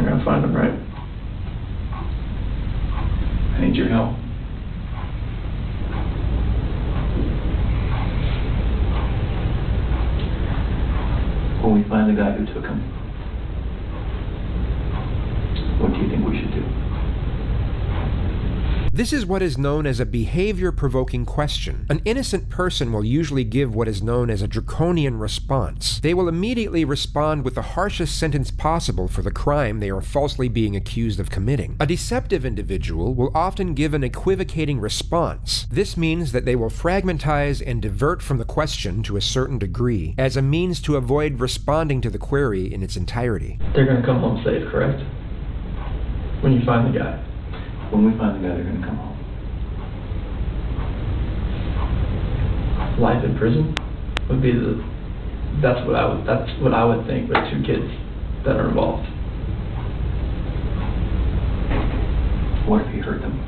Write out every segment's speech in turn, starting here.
going to find them, right? I need your help. When we find the guy who took him, what do you think we should do? This is what is known as a behavior-provoking question. An innocent person will usually give what is known as a draconian response. They will immediately respond with the harshest sentence possible for the crime they are falsely being accused of committing. A deceptive individual will often give an equivocating response. This means that they will fragmentize and divert from the question to a certain degree as a means to avoid responding to the query in its entirety. They're going to come home safe, correct? When you find the guy. When we find the guy, they're going to come home. Life in prison would be that's what I would think with 2 kids that are involved. What if he hurt them?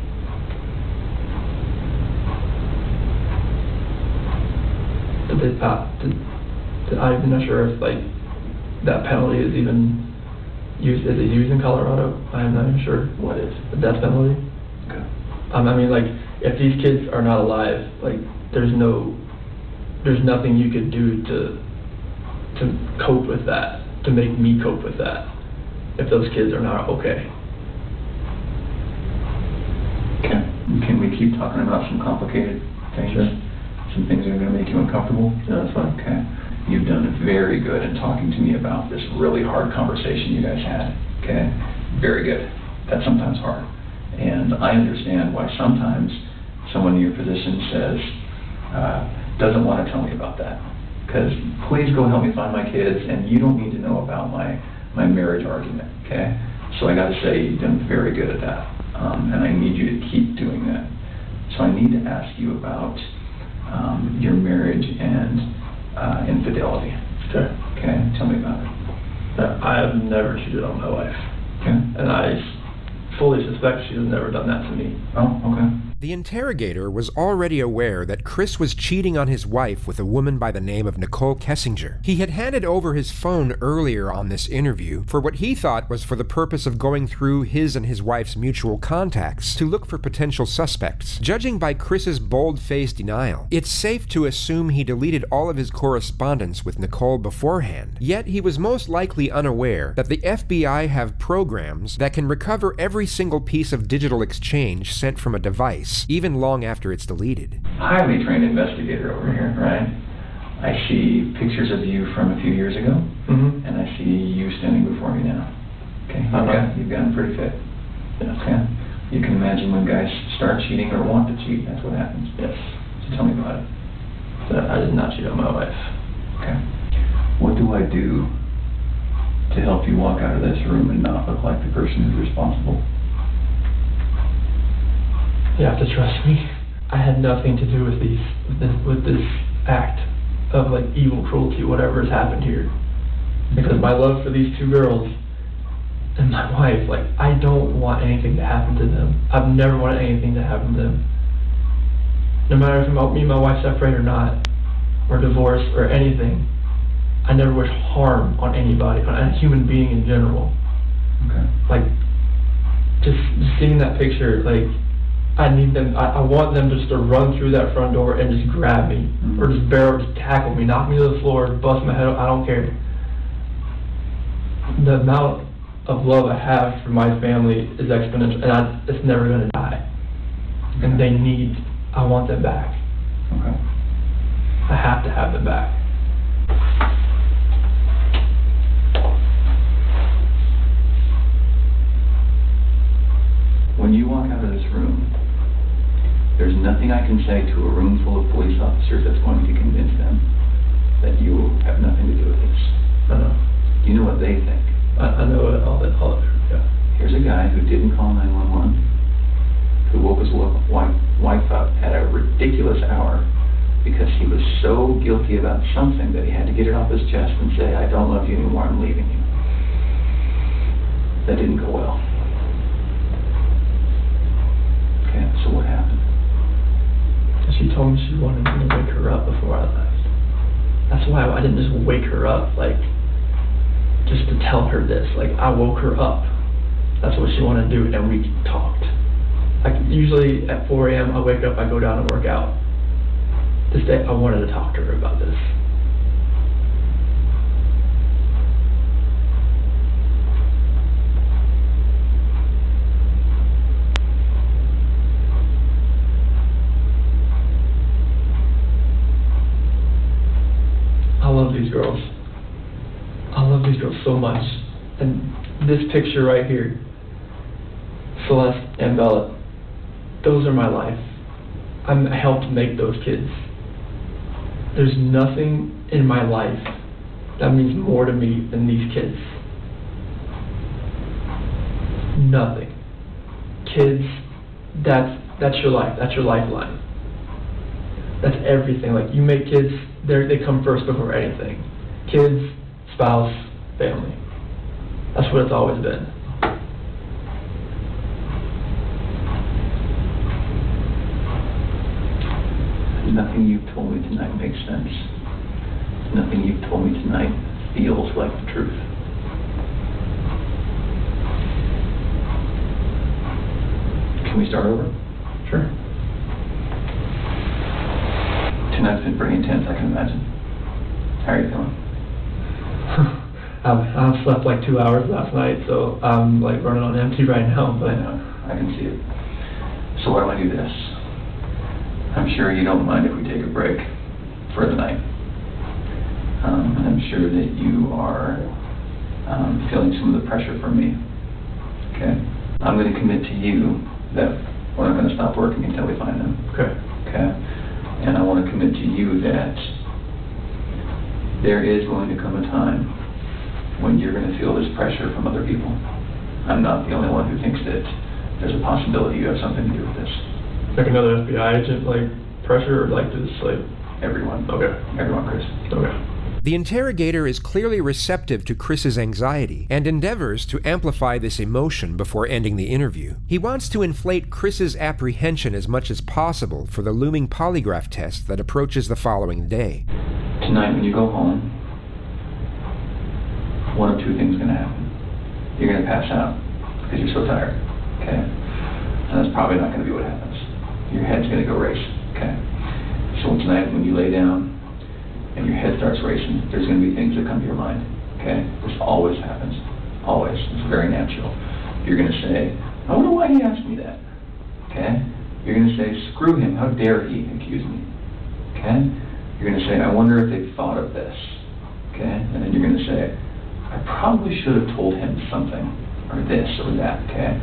I'm not sure if that penalty is even used. Is it used in Colorado? I'm not even sure. What is? The death penalty? Okay. I mean, if these kids are not alive, there's nothing you could do to cope with that, to make me cope with that, if those kids are not okay. Okay. Can we keep talking about some complicated things? Sure. Some things that are going to make you uncomfortable? Yeah, that's fine. Okay. You've done very good in talking to me about this really hard conversation you guys had, okay? Very good. That's sometimes hard. And I understand why sometimes someone in your position says, doesn't want to tell me about that. Because please go help me find my kids, and you don't need to know about my marriage argument, okay? So I got to say, you've done very good at that. And I need you to keep doing that. So I need to ask you about your marriage and infidelity. Okay. Okay, tell me about it. I have never cheated on my wife. Okay. And I fully suspect she has never done that to me. Oh, okay. The interrogator was already aware that Chris was cheating on his wife with a woman by the name of Nicole Kessinger. He had handed over his phone earlier on this interview for what he thought was for the purpose of going through his and his wife's mutual contacts to look for potential suspects. Judging by Chris's bold-faced denial, it's safe to assume he deleted all of his correspondence with Nicole beforehand. Yet he was most likely unaware that the FBI have programs that can recover every single piece of digital exchange sent from a device, even long after it's deleted. Highly trained investigator over here, right? I see pictures of you from a few years ago, and I see you standing before me now. Okay, you've gotten pretty fit. Yes. Okay, you can imagine when guys start cheating or want to cheat, that's what happens. Yes. So tell me about it. I did not cheat on my wife. Okay. What do I do to help you walk out of this room and not look like the person who's responsible? You have to trust me. I had nothing to do with this act of evil cruelty, whatever has happened here. Because my love for these 2 girls and my wife, I don't want anything to happen to them. I've never wanted anything to happen to them. No matter if me and my wife separate or not, or divorce or anything, I never wish harm on anybody, on a human being in general. Okay. Just seeing that picture, I need them. I want them just to run through that front door and just grab me, or just tackle me, knock me to the floor, bust my head up. I don't care. The amount of love I have for my family is exponential, and it's never going to die. Okay. And I want them back. Okay. I have to have them back. When you walk out of this room, there's nothing I can say to a room full of police officers that's going to convince them that you have nothing to do with this. I know. You know what they think. I know all that. Yeah. Here's a guy who didn't call 911, who woke his wife up at a ridiculous hour because he was so guilty about something that he had to get it off his chest and say, I don't love you anymore, I'm leaving you. That didn't go well. Okay, so what happened? She told me she wanted me to wake her up before I left. That's why I didn't just wake her up, just to tell her this. I woke her up That's what she wanted to do, and we talked. Like, usually at 4 a.m. I wake up, I go down and work out. This day, I wanted to talk to her about this. I love these girls. I love these girls so much. And this picture right here, Celeste and Bella, those are my life. I helped make those kids. There's nothing in my life that means more to me than these kids. Nothing. Kids, that's your life. That's your lifeline. That's everything. Like, you make kids, they come first before anything. Kids, spouse, family. That's what it's always been. Nothing you've told me tonight makes sense. Nothing you've told me tonight feels like the truth. Can we start over? Sure. Tonight's been pretty intense, I can imagine. How are you feeling? I've slept like 2 hours last night, so I'm like running on empty right now, but I can see it. So why don't I do this? I'm sure you don't mind if we take a break for the night. And I'm sure that you are feeling some of the pressure from me. Okay? I'm going to commit to you that we're not going to stop working until we find them. okay. Okay? And I want to commit to you that there is going to come a time when you're going to feel this pressure from other people. I'm not the only one who thinks that there's a possibility you have something to do with this. Like another FBI agent, like pressure, or like just like Everyone. okay, Everyone, Chris. okay. The interrogator is clearly receptive to Chris's anxiety and endeavors to amplify this emotion before ending the interview. He wants to inflate Chris's apprehension as much as possible for the looming polygraph test that approaches the following day. Tonight when you go home, one of two things is going to happen. You're going to pass out because you're so tired, okay? And that's probably not going to be what happens. Your head's going to go race, okay? So tonight when you lay down and your head starts racing, there's going to be things that come to your mind, okay? This always happens, always. It's very natural. You're going to say, I wonder why he asked me that, okay? You're going to say, screw him, how dare he accuse me, okay? You're going to say, I wonder if they thought of this, okay? And then you're going to say, I probably should have told him something, or this or that, okay?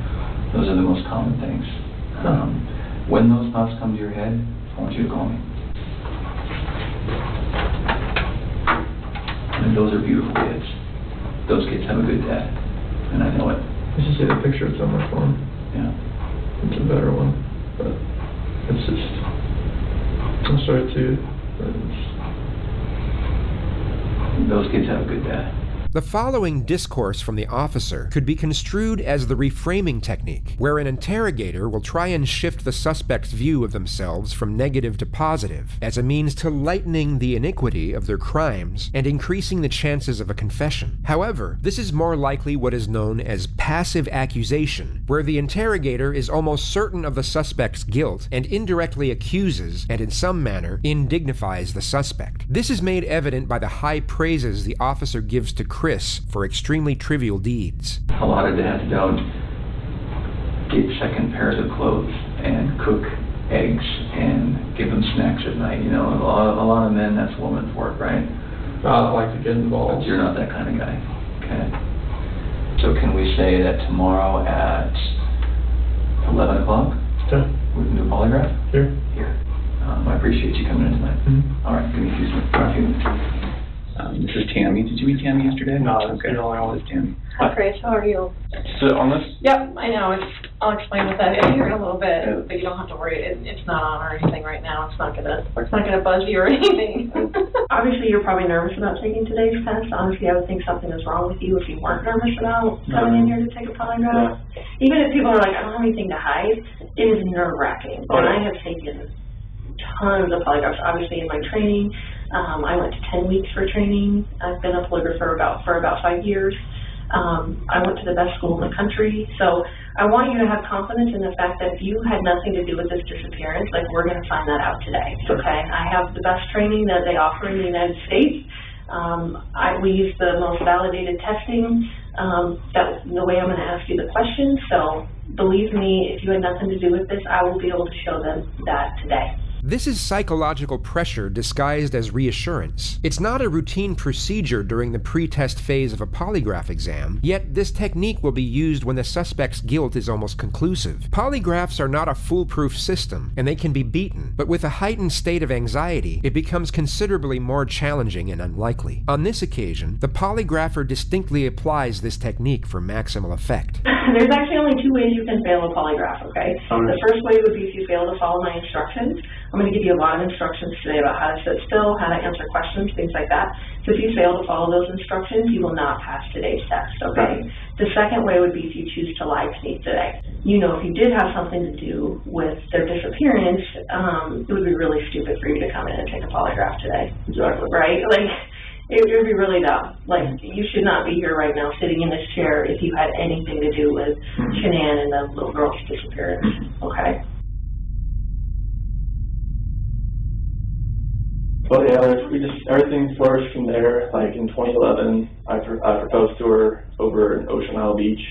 Those are the most common things. When those thoughts come to your head, I want you to call me. And those are beautiful kids. Those kids have a good dad, and I know it. You should see the picture. It's so much fun. Yeah. It's a better one, but it's just, I'll show it to you. But Those kids have a good dad. The following discourse from the officer could be construed as the reframing technique, where an interrogator will try and shift the suspect's view of themselves from negative to positive, as a means to lightening the iniquity of their crimes and increasing the chances of a confession. However, this is more likely what is known as passive accusation, where the interrogator is almost certain of the suspect's guilt and indirectly accuses, and in some manner, indignifies the suspect. This is made evident by the high praises the officer gives to Chris for extremely trivial deeds. A lot of dads don't get second pairs of clothes and cook eggs and give them snacks at night. You know, a lot of men, that's woman's work, right? I like to get But involved. you're not that kind of guy, okay? So can we say that tomorrow at 11 o'clock, Okay. we can do a polygraph? Here. Here. I appreciate you coming in tonight. Mhm. All right, give me a few minutes. This is Tammy. Did you meet Tammy yesterday? No, that's okay. the only one. This is Tammy. Hi, Chris. How are you? Sit on this? Yep, I know. I'll explain what that is here in a little bit, but you don't have to worry. It's not on or anything right now. It's not gonna buzz you or anything. Obviously, you're probably nervous about taking today's test. Honestly, I would think something is wrong with you if you weren't nervous about coming in here to take a polygraph. Even if people are like, I don't have anything to hide, it is nerve-wracking. And I have taken tons of polygraphs, obviously, in my training. I went to 10 weeks for training. I've been a polygrapher for about 5 years. I went to the best school in the country, so I want you to have confidence in the fact that you had nothing to do with this disappearance. Like, we're going to find that out today, okay? I have the best training that they offer in the United States. We use the most validated testing. That's the way I'm going to ask you the questions. So believe me, if you had nothing to do with this, I will be able to show them that today. This is psychological pressure disguised as reassurance. It's not a routine procedure during the pre-test phase of a polygraph exam, yet this technique will be used when the suspect's guilt is almost conclusive. Polygraphs are not a foolproof system, and they can be beaten, but with a heightened state of anxiety, it becomes considerably more challenging and unlikely. On this occasion, the polygrapher distinctly applies this technique for maximal effect. There's actually only two ways you can fail a polygraph, okay? The first way would be if you fail to follow my instructions. I'm going to give you a lot of instructions today about how to sit still, how to answer questions, things like that. So if you fail to follow those instructions, you will not pass today's test, okay? The second way would be if you choose to lie to me today. You know, if you did have something to do with their disappearance, it would be really stupid for you to come in and take a polygraph today. Exactly. Right? Like, it would be really dumb. Like, you should not be here right now sitting in this chair if you had anything to do with Shanann and the little girl's disappearance, okay? Well, yeah, everything flourished from there. Like, in 2011, I proposed to her over in Ocean Isle Beach.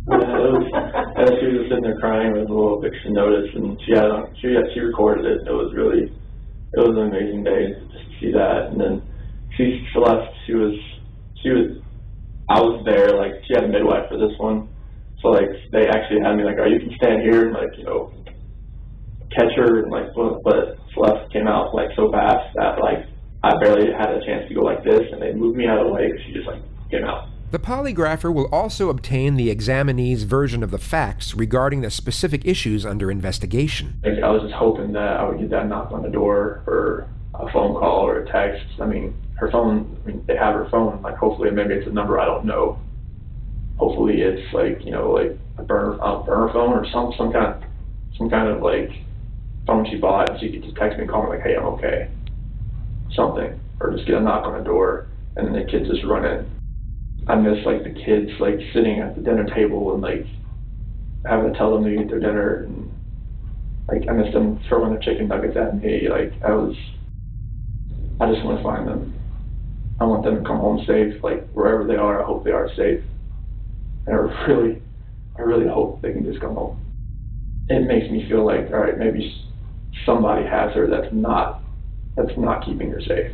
And she was just sitting there crying with a little eviction notice, and she recorded it. It was an amazing day just to see that. And then she left. I was there. Like, she had a midwife for this one, so like they actually had me like, "Oh, you can stand here and like, you know, catch her," and like, but Celeste came out like so fast that like I barely had a chance to go like this, and they moved me out of the way because she just like came out. The polygrapher will also obtain the examinee's version of the facts regarding the specific issues under investigation. Like, I was just hoping that I would get that knock on the door or a phone call or a text. I mean, her phone, they have her phone. Like, hopefully maybe it's a number I don't know. Hopefully it's like, you know, like a burner phone or some kind of like phone she bought, and she could just text me and call me like, "Hey, I'm okay." Something. Or just get a knock on the door and then the kids just run in. I miss like the kids like sitting at the dinner table and like having to tell them to eat their dinner, and like I miss them throwing their chicken nuggets at me. Like, I just want to find them. I want them to come home safe. Like, wherever they are, I hope they are safe. And I really hope they can just come home. It makes me feel like, all right, maybe somebody has her that's not keeping her safe,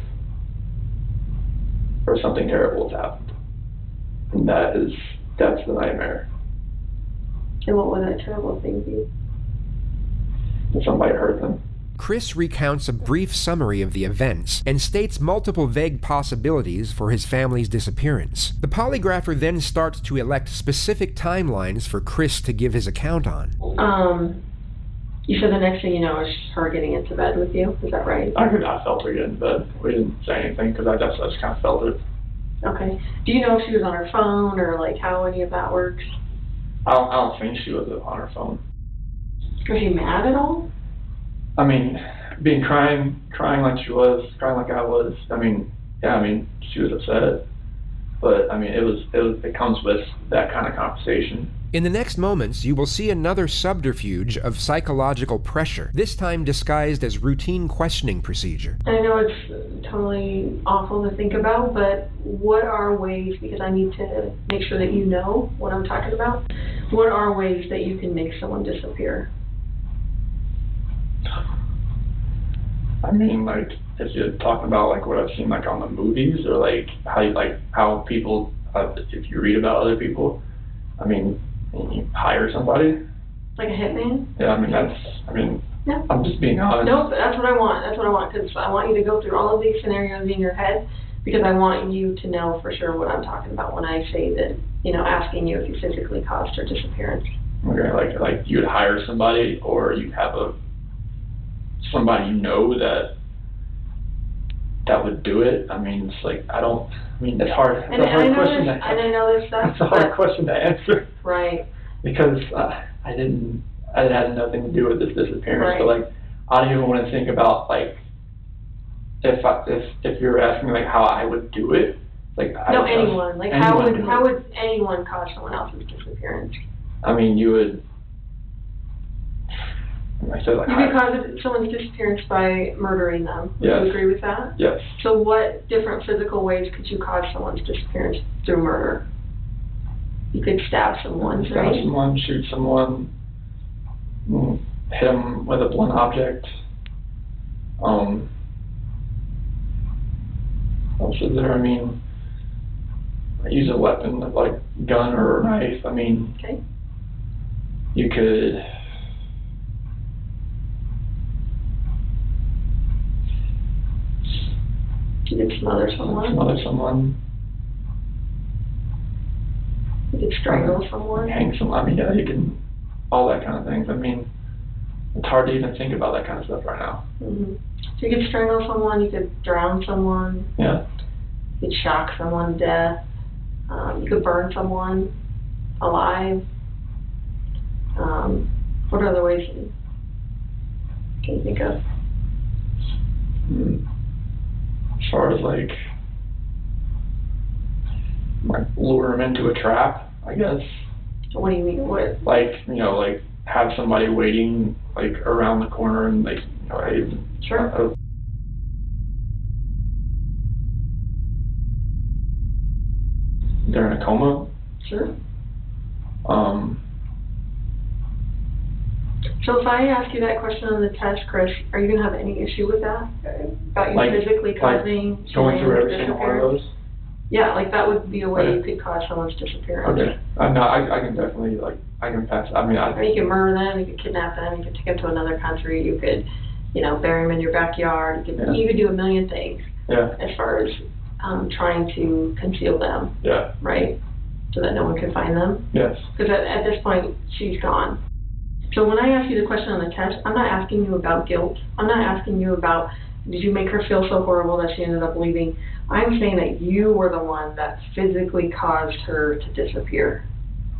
or something terrible has happened, and that's the nightmare. And what would that terrible thing be? That somebody hurt them. Chris recounts a brief summary of the events and states multiple vague possibilities for his family's disappearance. The polygrapher then starts to elect specific timelines for Chris to give his account on. You said the next thing you know is her getting into bed with you, is that right? I felt her get in bed. We didn't say anything because I just kind of felt it. Okay. Do you know if she was on her phone or like how any of that works? I don't think she was on her phone. Was she mad at all? I mean, crying like she was, crying like I was. I mean, yeah, I mean, she was upset, but I mean, it comes with that kind of conversation. In the next moments, you will see another subterfuge of psychological pressure, this time disguised as routine questioning procedure. I know it's totally awful to think about, but what are ways, because I need to make sure that you know what I'm talking about, what are ways that you can make someone disappear? I mean, like, if you're talking about like what I've seen like on the movies, or like how people, if you read about other people, I mean, you hire somebody. Like a hitman? Yeah, Yeah. I'm just being honest. No, that's what I want, because I want you to go through all of these scenarios in your head, because I want you to know for sure what I'm talking about when I say that, you know, asking you if you physically caused her disappearance. Okay, like you'd hire somebody, or you have somebody you know that would do it. I mean, it's like, it's hard. It's a hard question. And I know this stuff. It's a hard question to answer. Right. Because it had nothing to do with this disappearance. Right. But like, I don't even want to think about like, if you're asking me like how I would do it, Like, No, anyone. Like, anyone how would anyone cause someone else's disappearance? I mean, you would, I said like... You could cause someone's disappearance by murdering them. Would Yes. you agree with that? Yes. So what different physical ways could you cause someone's disappearance through murder? You could stab someone, Stab right? someone, shoot someone, hit them with a blunt object. What else is there? I mean, use a weapon like gun or a knife. I mean, Okay. you could... You could smother someone. smother someone, You could strangle someone. hang someone. I mean, yeah, you can, all that kind of things. I mean, it's hard to even think about that kind of stuff right now. Mm-hmm. So you could strangle someone, you could drown someone, Yeah. you could shock someone to death, you could burn someone alive. What other ways can you think of? As far as like lure them into a trap, I guess. What do you mean? What? Like, you know, like have somebody waiting like around the corner and like, you know, hey, Sure. They're in a coma. Sure. So if I ask you that question on the test, Chris, are you going to have any issue with that? About you Like- physically like causing going through every someone's single one of disappearance? those. Yeah, like that would be a way you Okay. could cause someone's disappearance. Okay. No, I can definitely like I can pass. I mean, Or you could murder them, you could kidnap them, you could take them to another country, you could, bury them in your backyard, Yeah. you could do a million things yeah, as far as trying to conceal them, yeah, right? So that no one can find them. yes, Because at this point, she's gone. So when I ask you the question on the test, I'm not asking you about guilt. I'm not asking you about, did you make her feel so horrible that she ended up leaving? I'm saying that you were the one that physically caused her to disappear.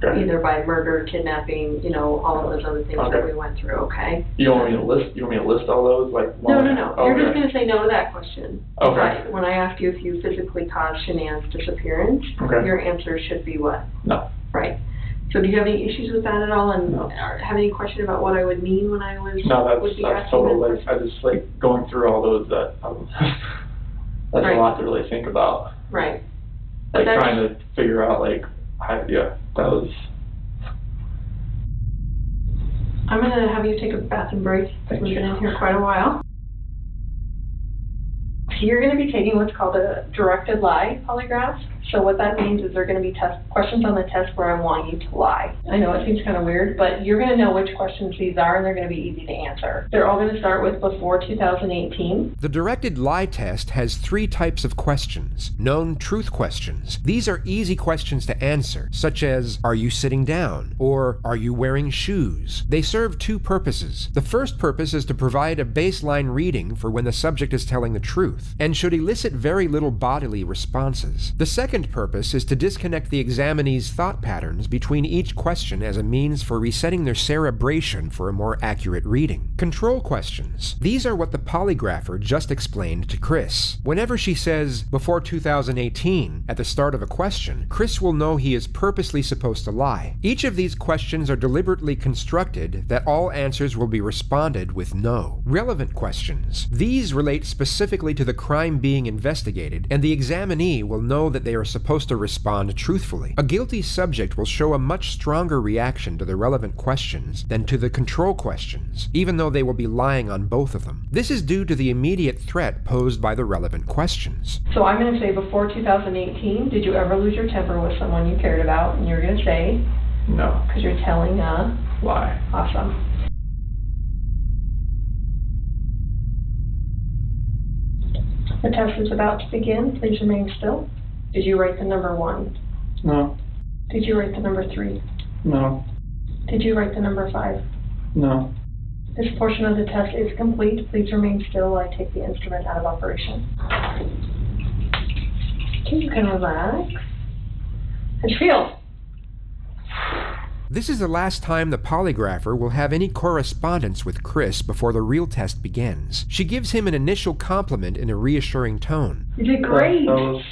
okay. Either by murder, kidnapping, all of those other things that Okay. we went through, okay? You want me to list? You want me to list all those? Like No. Oh, You're just okay. going to say no to that question. Okay. Right. When I ask you if you physically caused Shanann's disappearance, Okay. your answer should be what? No. Right. So do you have any issues with that at all, and No. or have any question about what I would mean when I was No, would be that's asking total. that Like question? I just like going through all those that that's Right. a lot to really think about. Right. But Like that's- trying to figure out like that was. I'm going to have you take a bathroom break. Thank We've you. been in here quite a while. So you're going to be taking what's called a directed lie polygraph. So what that means is there are going to be questions on the test where I want you to lie. I know it seems kind of weird, but you're going to know which questions these are, and they're going to be easy to answer. They're all going to start with before 2018. The directed lie test has 3 types of questions. Known truth questions. These are easy questions to answer, such as, are you sitting down? Or, are you wearing shoes? They serve 2 purposes. The first purpose is to provide a baseline reading for when the subject is telling the truth, and should elicit very little bodily responses. The second purpose is to disconnect the examinee's thought patterns between each question as a means for resetting their cerebration for a more accurate reading. Control questions. These are what the polygrapher just explained to Chris. Whenever she says, before 2018, at the start of a question, Chris will know he is purposely supposed to lie. Each of these questions are deliberately constructed that all answers will be responded with no. Relevant questions. These relate specifically to the crime being investigated, and the examinee will know that they are supposed to respond truthfully. A guilty subject will show a much stronger reaction to the relevant questions than to the control questions, even though they will be lying on both of them. This is due to the immediate threat posed by the relevant questions. So I'm going to say before 2018, did you ever lose your temper with someone you cared about? And you're going to say, No. because you're telling a Lie. awesome. The test is about to begin. Please remain still. Did you write the number 1? No. Did you write the number 3? No. Did you write the number 5? No. This portion of the test is complete. Please remain still while I take the instrument out of operation. Okay, you can relax. How'd you feel? This is the last time the polygrapher will have any correspondence with Chris before the real test begins. She gives him an initial compliment in a reassuring tone. You did great. That was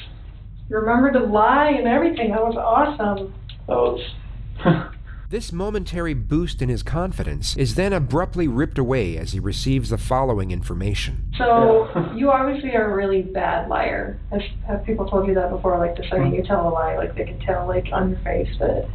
You remembered to lie and everything. That was awesome. That was... This momentary boost in his confidence is then abruptly ripped away as he receives the following information. So, you obviously are a really bad liar. Have people told you that before? Like, the second you tell a lie, like, they can tell, like, on your face that...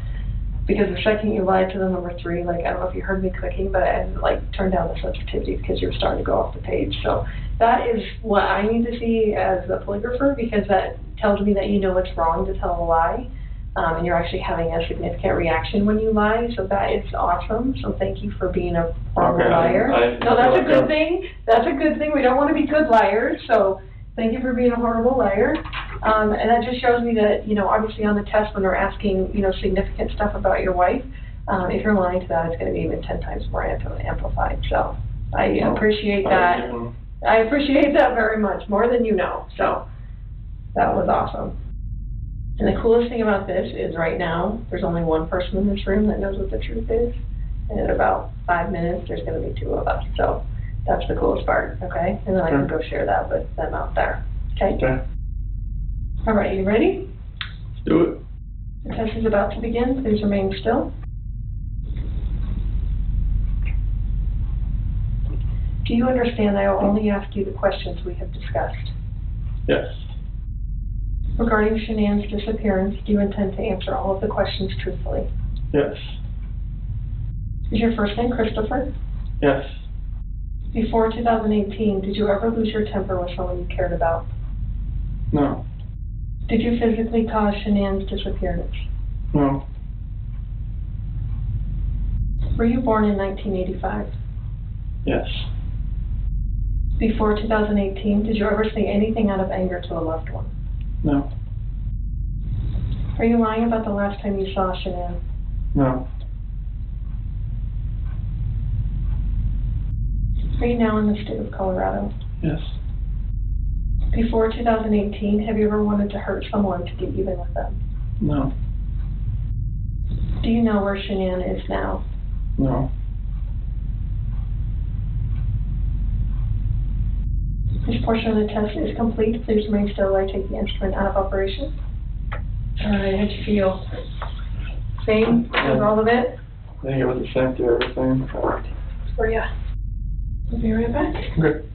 Because the second you lied to the number 3, like, I don't know if you heard me clicking, but I had, like, turned down the sensitivity because you were starting to go off the page. So, that is what I need to see as a polygrapher, because that tells me that you know it's wrong to tell a lie. And you're actually having a significant reaction when you lie, so that is awesome. So thank you for being a horrible liar. No, that's a good thing. That's a good thing. We don't want to be good liars, so thank you for being a horrible liar. And that just shows me that, you know, obviously on the test when they're asking, you know, significant stuff about your wife, if you're lying to that, it's going to be even 10 times more amplified. So I appreciate that. I appreciate that very much, more than you know. So that was awesome. And the coolest thing about this is right now, there's only one person in this room that knows what the truth is. And in about 5 minutes, there's going to be 2 of us. So that's the coolest part, okay? And then I can go share that with them out there. Okay? Okay. All right, you ready? Let's do it. The test is about to begin. Please remain still. Do you understand that I will only ask you the questions we have discussed? Yes. Regarding Shanann's disappearance, do you intend to answer all of the questions truthfully? Yes. Is your first name Christopher? Yes. Before 2018, did you ever lose your temper with someone you cared about? No. Did you physically cause Shanann's disappearance? No. Were you born in 1985? Yes. Before 2018, did you ever say anything out of anger to a loved one? No. Are you lying about the last time you saw Shanann? No. Are you now in the state of Colorado? Yes. Before 2018, have you ever wanted to hurt someone to get even with them? No. Do you know where Shanann is now? No. This portion of the test is complete. Please remain still while I take the instrument out of operation. All right, how'd you feel? Same as all of it? I think it was the same through everything. For ya. I'll be right back. Okay.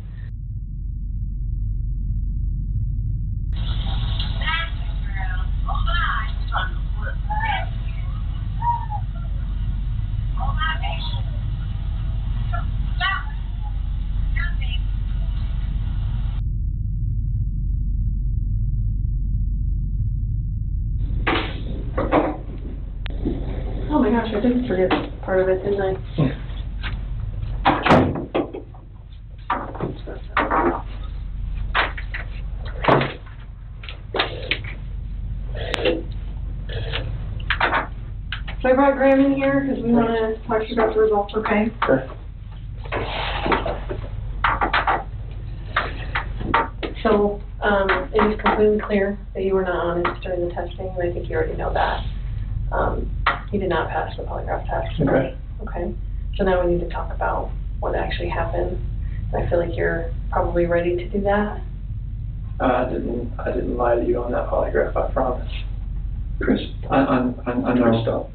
Oh my gosh, I did forget part of it, didn't I? So I brought Graham in here because we want to talk to you about the results, okay? Okay. So, it is completely clear that you were not honest during the testing, and I think you already know that. You did not pass the polygraph test. Okay. Okay. So now we need to talk about what actually happened. I feel like you're probably ready to do that. I didn't lie to you on that polygraph, I promise. Chris, I know. Stop.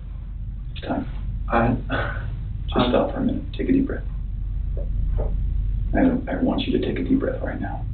It's time. Just stop for a minute. Take a deep breath. I want you to take a deep breath right now.